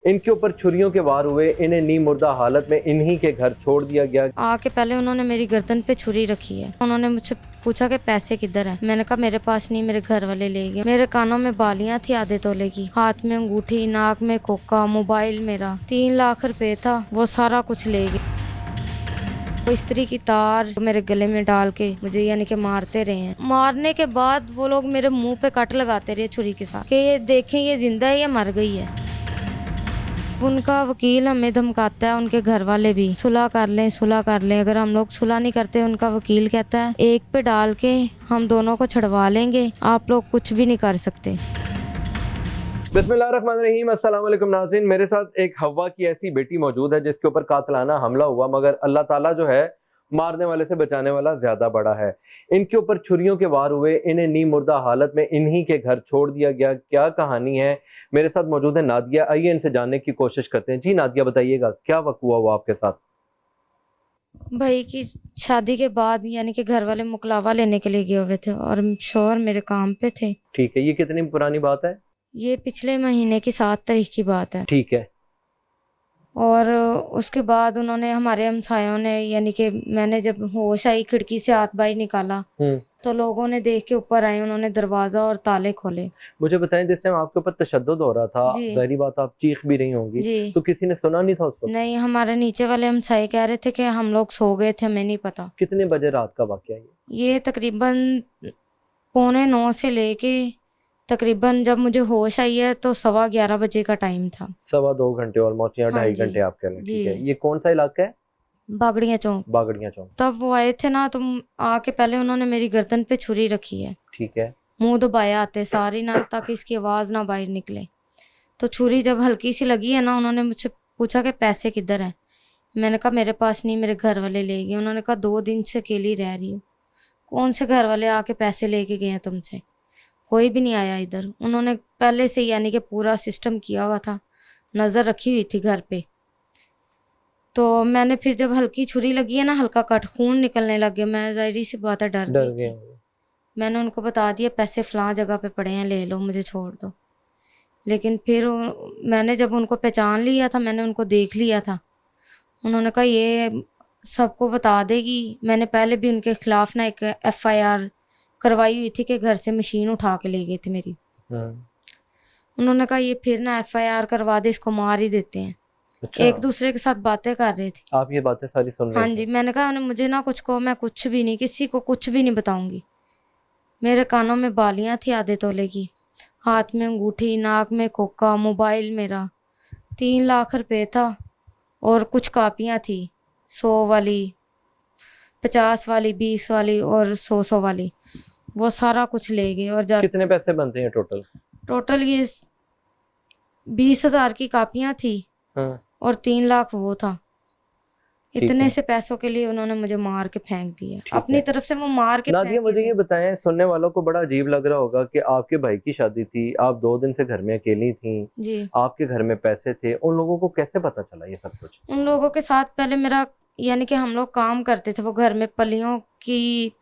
इनके ऊपर छुरियों के वार हुए, इन्हें नीम मुर्दा हालत में इन्हीं के घर छोड़ दिया गया। आके पहले उन्होंने मेरी गर्दन पे छुरी रखी है। उन्होंने मुझसे पूछा कि पैसे किधर है। मैंने कहा मेरे पास नहीं, मेरे घर वाले ले गए। मेरे कानों में बालियां थी आधे तोले की, हाथ में अंगूठी, नाक में कोका, मोबाइल मेरा 3 लाख रुपए था, वो सारा कुछ ले गए। वो स्त्री की तार मेरे गले में डाल के मुझे यानी कि मारते रहे हैं। मारने के बाद वो लोग मेरे मुंह पे कट लगाते रहे छुरी के साथ कि ये देखें ये जिंदा है या मर गई है। उनका वकील हमें धमकाता है, उनके घर वाले भी सुलह कर लें, सुलह कर लें। अगर हम लोग सुलह नहीं करते, उनका वकील कहता है एक पे डाल के हम दोनों को छुड़वा लेंगे, आप लोग कुछ भी नहीं कर सकते। बिस्मिल्लाहिर्रहमानिर्रहीम, अस्सलाम वालेकुम नाज़रीन। मेरे साथ एक हवा की ऐसी बेटी मौजूद है जिसके ऊपर कातलाना हमला हुआ, मगर अल्लाह ताला जो है मारने वाले से बचाने वाला ज्यादा बड़ा है। इनके ऊपर छुरियों के वार हुए, इन्हें नीम मुर्दा हालत में इन्हीं के घर छोड़ दिया गया। क्या कहानी है? मेरे साथ मौजूद है नादिया। आइए इनसे जानने की कोशिश करते हैं। जी नादिया, बताइएगा क्या वक्त हुआ आपके साथ? भाई की शादी के बाद यानी कि घर वाले मुकलावा लेने के लिए गए हुए थे और शोहर मेरे काम पे थे। ठीक है, ये कितनी पुरानी बात है? ये पिछले महीने की 7 तारीख की बात है। ठीक है। और उसके बाद उन्होंने, हमारे हमसायों ने, यानी कि मैंने जब होश आई खिड़की से हाथ बाहर निकाला तो लोगों ने देख के ऊपर आए, उन्होंने दरवाजा और ताले खोले। मुझे बताएं, जिस टाइम आपके ऊपर तशद्दुद हो रहा था, जी जाहिर बात आप चीख भी रही होंगी, जी। तो किसी ने सुना नहीं था उस वक्त? नहीं, हमारे नीचे वाले हमसाये कह रहे थे कि हम लोग सो गए थे, हमें नहीं पता। कितने बजे रात का वाकया है ये? ये तकरीबन 8:45 से लेके तकरीबन जब मुझे होश आई है तो 11:15 बजे का टाइम था। 2.25 घंटे ऑलमोस्ट, या हाँ 2.5 घंटे जी आप कह लें। जी। ठीक है, ये कौन सा इलाका है? बागड़िया चौक। बागड़िया चौक। तब वो आए थे ना, तो आके पहले उन्होंने मेरी गर्दन पे छुरी रखी है। ठीक है। मुंह दबाया आते सारी ना, ताकि इसकी आवाज ना बाहर निकले। तो छुरी जब हल्की सी लगी है ना, उन्होंने मुझसे पूछा कि पैसे किधर है। मैंने कहा मेरे पास नहीं, मेरे घर वाले ले गए। उन्होंने कहा 2 दिन से अकेली रह रही हूँ। कौन से घर वाले आके पैसे लेके गए हैं तुमसे? कोई भी नहीं आया इधर। उन्होंने पहले से यानी कि पूरा सिस्टम किया हुआ था, नज़र रखी हुई थी घर पे। तो मैंने फिर जब हल्की छुरी लगी है ना, हल्का कट, खून निकलने लग गया, मैं जाहिर सी बात है डर डर गई गए थी। होंगे। मैंने उनको बता दिया पैसे फलां जगह पे पड़े हैं, ले लो, मुझे छोड़ दो। लेकिन फिर मैंने जब उनको पहचान लिया था, मैंने उनको देख लिया था, उन्होंने कहा ये सबको बता देगी। मैंने पहले भी उनके खिलाफ ना एक FIR करवाई हुई थी कि घर से मशीन उठा के ले गए थे मेरी। उन्होंने कहा ये फिर ना FIR करवा दे, इसको मार ही देते हैं। अच्छा, एक दूसरे के साथ बातें कर रहे थे। आप ये बातें सारी सुन हाँ रहे जी। थे? मैंने कहा मुझे ना कुछ कहो, मैं कुछ भी नहीं, किसी को कुछ भी नहीं बताऊंगी। मेरे कानों में बालियां थी आधे तोले की, हाथ में अंगूठी, नाक में कोका, मोबाइल मेरा 3 लाख रुपए था, और कुछ कापियां थी, 100 वाली, 50 वाली, 20 वाली और 100 वाली, वो सारा कुछ ले गए। और कितने पैसे बनते हैं टोटल? टोटल ये 20,000 की कापियां थी और 3 लाख वो था। इतने से पैसों के लिए उन्होंने मुझे मार के फेंक दिया। अपनी तरफ से वो मार के नादिया, फेंक मुझे थे। ये बताएं, सुनने वालों को बड़ा अजीब लग रहा होगा कि आपके भाई की शादी थी, आप 2 दिन से घर में अकेली थी, जी। आपके घर में पैसे थे, उन लोगों को कैसे पता चला ये सब कुछ? उन लोगों के साथ पहले मेरा यानी कि हम लोग काम करते थे, वो घर में पलियों की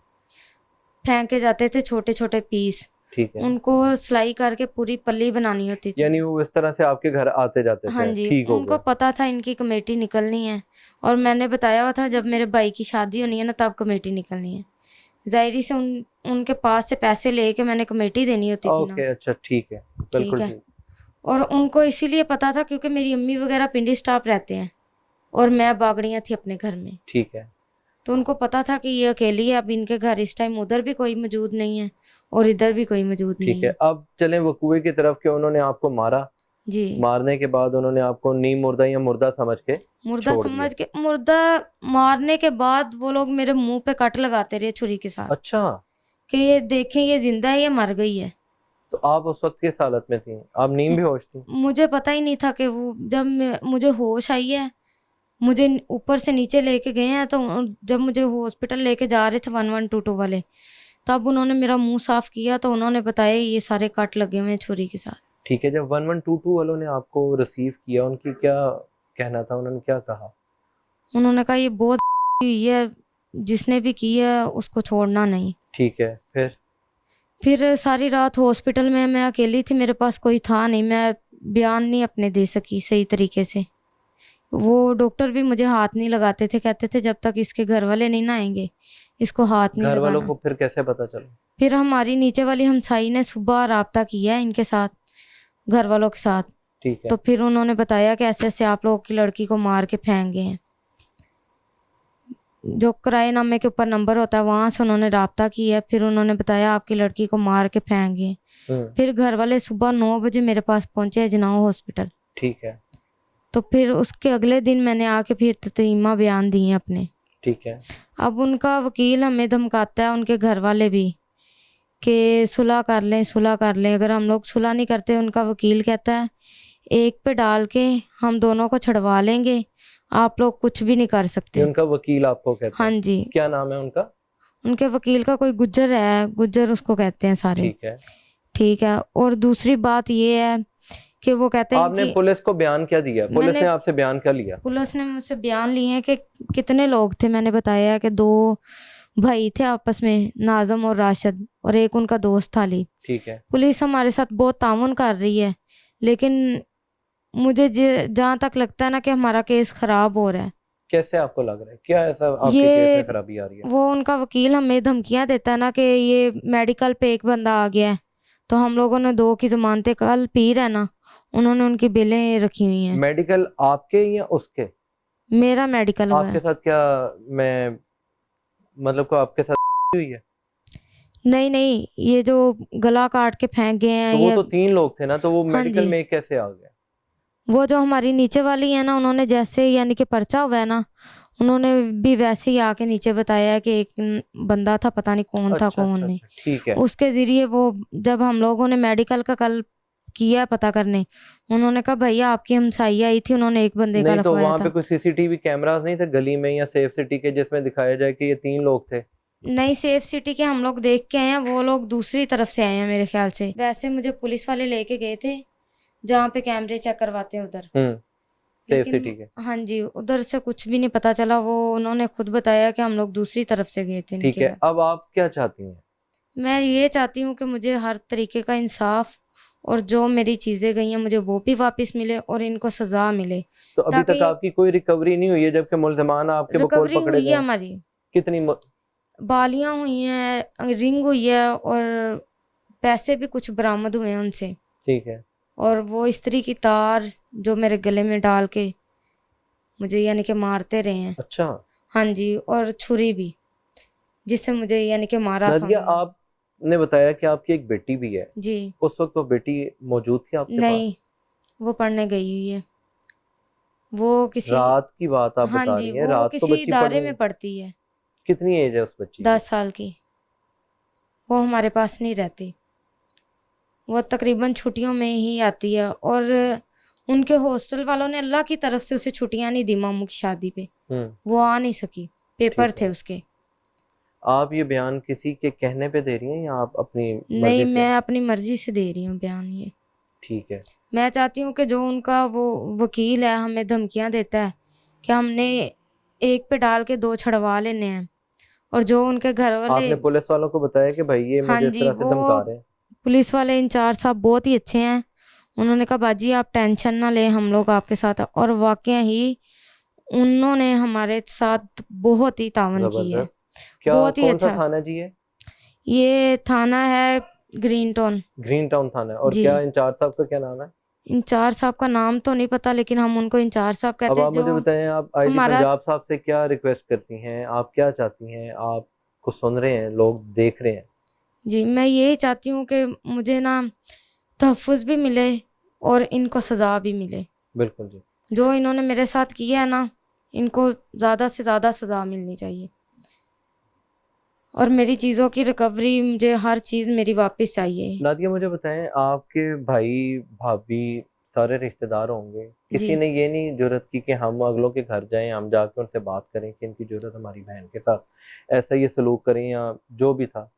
फेंके जाते थे छोटे छोटे पीस, ठीक है। उनको सिलाई करके पूरी पल्ली बनानी होती थी। यानी वो इस तरह से आपके घर आते जाते हाँ थे? जी। ठीक हो उनको गए। पता था इनकी कमेटी निकलनी है, और मैंने बताया हुआ था जब मेरे भाई की शादी होनी है ना, तब कमेटी निकलनी है। जाहिर से उनके पास से पैसे लेके मैंने कमेटी देनी होती थी ना। ओके, अच्छा, ठीक है, ठीक बिल्कुल है। ठीक। और उनको इसीलिए पता था क्योंकि मेरी अम्मी वगैरह पिंडी स्टाफ रहते हैं और मैं बागड़ियाँ थी अपने घर में। ठीक है। तो उनको पता था कि ये अकेली है, अब इनके घर इस टाइम उधर भी कोई मौजूद नहीं है और इधर भी कोई मौजूद ठीक नहीं है, है। अब चलें वकूए की तरफ के। उन्होंने आपको मारा, जी। मारने के बाद उन्होंने आपको नीम मुर्दा या मुर्दा समझ के मुर्दा छोड़ दिया? समझ के, मुर्दा मारने के बाद वो लोग मेरे मुंह पे कट लगाते रहे छुरी के साथ अच्छा, कि ये देखें ये जिंदा है या मर गई है। तो आप उस वक्त किस हालत में थी? आप नीम म- भी होश थी? मुझे पता ही नहीं था कि वो, जब मुझे होश आई है, मुझे ऊपर से नीचे लेके गए हैं, तो जब मुझे हॉस्पिटल लेके जा रहे थे 1122 वाले, तब उन्होंने मेरा मुंह साफ किया तो उन्होंने बताया ये सारे कट लगे हुए हैं छुरी के साथ। ठीक है, जब 1122 वालों ने आपको रिसीव किया, उनकी क्या कहना था? उन्होंने क्या कहा? उन्होंने कहा ये बहुत हुई है, जिसने भी की है उसको छोड़ना नहीं। ठीक है, फिर? फिर सारी रात हॉस्पिटल में मैं अकेली थी, मेरे पास कोई था नहीं। मैं बयान नहीं अपने दे सकी सही तरीके से। वो डॉक्टर भी मुझे हाथ नहीं लगाते थे, कहते थे जब तक इसके घर वाले नहीं ना आएंगे इसको हाथ नहीं घर वालों लगाना। को फिर कैसे पता चला? फिर हमारी नीचे वाली हमसाई ने सुबह राब्ता किया है इनके साथ, घर वालों के साथ। ठीक है। तो फिर उन्होंने बताया कि ऐसे ऐसे आप लोगों की लड़की को मार के फेंक गए हैं। जो किराएनामे के ऊपर नंबर होता है वहां से उन्होंने राब्ता किया, फिर उन्होंने बताया आपकी लड़की को मार के फेंक गए। फिर घर वाले सुबह 9 बजे मेरे पास पहुंचे अजनाऊ हॉस्पिटल। ठीक है। तो फिर उसके अगले दिन मैंने आके फिर ततीमा बयान दिए अपने। ठीक है। अब उनका वकील हमें धमकाता है, उनके घर वाले भी, कि सुलह कर लें सुलह कर लें। अगर हम लोग सुलह नहीं करते, उनका वकील कहता है एक पे डाल के हम दोनों को छड़वा लेंगे, आप लोग कुछ भी नहीं कर ये सकते। उनका वकील आपको कहता हाँ है? जी। क्या नाम है उनका? उनके वकील का कोई गुज्जर है, गुज्जर उसको कहते हैं सारे। ठीक है। ठीक है। और दूसरी बात ये है कि वो कहते हैं आपने कि पुलिस को बयान क्या दिया? पुलिस ने आपसे बयान क्या लिया? पुलिस ने मुझसे बयान लिए हैं कि कितने लोग थे। मैंने बताया कि 2 भाई थे आपस में, नाजम और राशिद, और एक उनका दोस्त था अली। ठीक है। पुलिस पुलिस हमारे साथ बहुत तामुन कर रही है, लेकिन मुझे जहाँ तक लगता है ना कि हमारा केस खराब हो रहा है। कैसे आपको लग रहा है? क्या ऐसा आपके ये केस में खराबी आ रही है? वो उनका वकील हमें धमकियां देता है ना कि ये मेडिकल पे एक बंदा आ गया है, तो हम लोगों ने 2 की जमानतें, कल पीर है ना, उन्होंने उनकी बिलें रखी हुई हैं। मेडिकल आपके या उसके? मेरा मेडिकल हुआ आपके है। साथ क्या, मैं मतलब को आपके साथ हुई है? नहीं नहीं, ये जो गला काट के फेंक गए हैं तो वो ये। तो 3 लोग थे ना, तो वो हाँ मेडिकल जी। में कैसे आ गया? वो जो हमारी नीचे वाली है ना, उन्होंने जैसे यानी कि पर्चा हुआ है ना, उन्होंने भी वैसे ही आके नीचे बताया है कि एक बंदा था, पता नहीं कौन था अच्छा कौन अच्छा नहीं। अच्छा, ठीक है। उसके जरिए वो, जब हम लोगों ने मेडिकल का कल किया पता करने, उन्होंने कहा भैया आपकी हमसाई आई थी, उन्होंने एक बंदे का नहीं तो लिखवाया वहां पे था। कुछ सीसीटीवी कैमरास नहीं थे गली में या सेफ सिटी के, जिसमें दिखाया जाए कि ये 3 लोग थे? नहीं, सेफ सिटी के हम लोग देख के आए हैं, वो लोग दूसरी तरफ से आए हैं मेरे ख्याल से। वैसे मुझे पुलिस वाले लेके गए थे जहाँ पे कैमरे चेक करवाते हैं उधर, सेफ सिटी लेकिन के। हाँ जी उधर से कुछ भी नहीं पता चला। वो उन्होंने खुद बताया कि हम लोग दूसरी तरफ से गए थे ठीक इनके है। घर। अब आप क्या चाहती हैं? मैं ये चाहती हूँ कि मुझे हर तरीके का इंसाफ, और जो मेरी चीजें गई हैं मुझे वो भी वापस मिले और इनको सजा मिले। तो अभी तक ताकि आपकी कोई रिकवरी नहीं हुई है, जबकि मुल्जिमान आपके बकौल रिकवरी पकड़े हुई है गए? हमारी, कितनी बालियां हुई हैं, रिंग हुई है, और पैसे भी कुछ बरामद हुए हैं उनसे। ठीक है। और वो इस्त्री की तार जो मेरे गले में डाल के मुझे यानी कि मारते रहे हैं। अच्छा। हाँ जी, और छुरी भी, जिससे मुझे यानी कि मारा था नादिया, उन्होंने। आपने बताया कि आपकी एक बेटी भी है। जी। उस वक्त वो बेटी मौजूद थी आपके पास? नहीं, वो पढ़ने गई हुई है। वो किसी, रात की बात आप हाँ बता जी, रही हैं? वो रात को किसी बच्ची इदारे पढ़ने में पढ़ती है। कितनी एज है उस बच्ची की? 10 साल की। वो हमारे पास नहीं रहती, वो तकरीबन छुट्टियों में ही आती है। और उनके हॉस्टल वालों ने अल्लाह की तरफ से उसे छुट्टियां नहीं दी मामू की शादी पे, वो आ नहीं सकी, पेपर ठीक थे है। उसके। आप ये बयान किसी के कहने पे दे रही हैं या आप अपनी नहीं, मर्जी से? मैं अपनी मर्जी से दे रही हूँ बयान ये। ठीक है। मैं चाहती हूँ कि जो उनका वो वकील है हमें धमकियां देता है कि हमने एक पे डाल के 2 छड़वा लेने हैं, और जो उनके घर वाले। आपने पुलिस वालों को बताया कि भाई ये हाँ मुझे इस जी, तरह से धमका वो रहे हैं? पुलिस वाले इंचार्ज साहब बहुत ही अच्छे हैं। उन्होंने कहा बाजी आप टेंशन ना लें, हम लोग आपके साथ हैं। और वाकई ही उन्होंने हमारे साथ बहुत ही तावन की है, जबरदस्त। क्या, बहुत ही कौन सा अच्छा। थाना जी है? ये थाना है ग्रीन टाउन। ग्रीन टाउन थाना है। और जी। क्या इंचार्ज साहब का क्या नाम है? इंचार्ज साहब का नाम तो नहीं पता, लेकिन हम उनको इंचार्ज साहब अब कहते हैं। आप मुझे जो बताएं, आप आईजी हमारा, पंजाब साहब से क्या रिक्वेस्ट करती हैं? आप क्या चाहती हैं? आपको सुन रहे हैं, लोग देख रहे हैं। जी मैं यही चाहती हूँ कि मुझे ना तहफ़्फ़ुज़ भी मिले और इनको सज़ा भी मिले। बिल्कुल जी। जो इन्होंने मेरे साथ किया है ना, इनको ज़्यादा से ज़्यादा सज़ा मिलनी चाहिए। और मेरी चीज़ों की रिकवरी, मुझे हर चीज़ मेरी वापस चाहिए। नादिया, मुझे बताएं, आपके भाई भाभी सारे रिश्तेदार होंगे, जी। किसी ने ये नहीं जुर्रत की कि हम अगलों के घर जाएं, हम जाकर उनसे बात करें कि इनकी जुर्रत हमारी बहन के साथ ऐसा ये सलूक करें या जो भी था?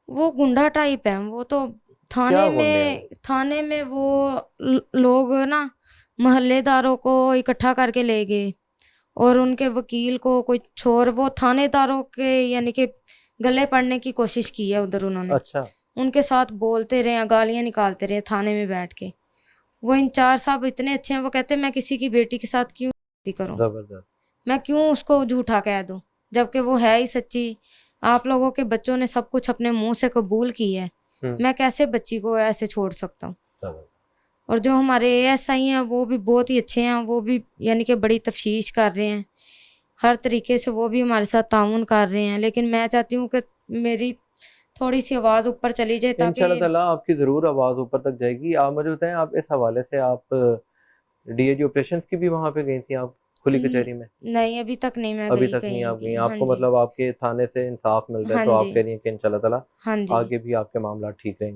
वो गुंडा टाइप है, वो तो क्या गुंडे हैं वो? थाने में वो लोग ना मोहल्लेदारों को इकट्ठा करके ले गए, और उनके वकील को कोई छोर, वो थानेदारों के यानी कि गले पड़ने की कोशिश की है उधर उन्होंने। अच्छा। उनके साथ बोलते रहे, गालियां निकालते रहे थाने में बैठ के। वो इंचार्ज साहब इतने अच्छे हैं, वो कहते हैं मैं किसी की बेटी के साथ क्यों करूं, जबरदस्त। मैं क्यों उसको झूठा कह दूं, जबकि वो है ही सच्ची। आप लोगों के बच्चों ने सब कुछ अपने मुंह से कबूल की है, मैं कैसे बच्ची को ऐसे छोड़ सकता हूँ। जबरदस्त। और जो हमारे एएसआई हैं वो भी बहुत ही अच्छे हैं, वो भी यानी कि बड़ी तफ्तीश कर रहे हैं, हर तरीके से वो भी हमारे साथ ताउन कर रहे हैं। लेकिन मैं चाहती हूँ कि मेरी थोड़ी सी आवाज़ ऊपर चली जाए, इंशाल्लाह ताकि ताला आपकी ज़रूर आवाज़ ऊपर तक जाएगी। आप मुझे बताएं, आप इस हवाले से आप डीएजी ऑपरेशंस की भी वहाँ पे गई थी आप, खुली कचहरी में? नहीं, अभी तक नहीं मैं अभी गई तक नहीं कहीं आप गई। भी। हाँ आपको जी, मतलब आपके थाने से इंसाफ मिल रहा है, हाँ तो आप जी, कह रही हैं कि इंशाल्लाह ताला हाँ जी। आगे भी आपके मामला ठीक रहेंगे।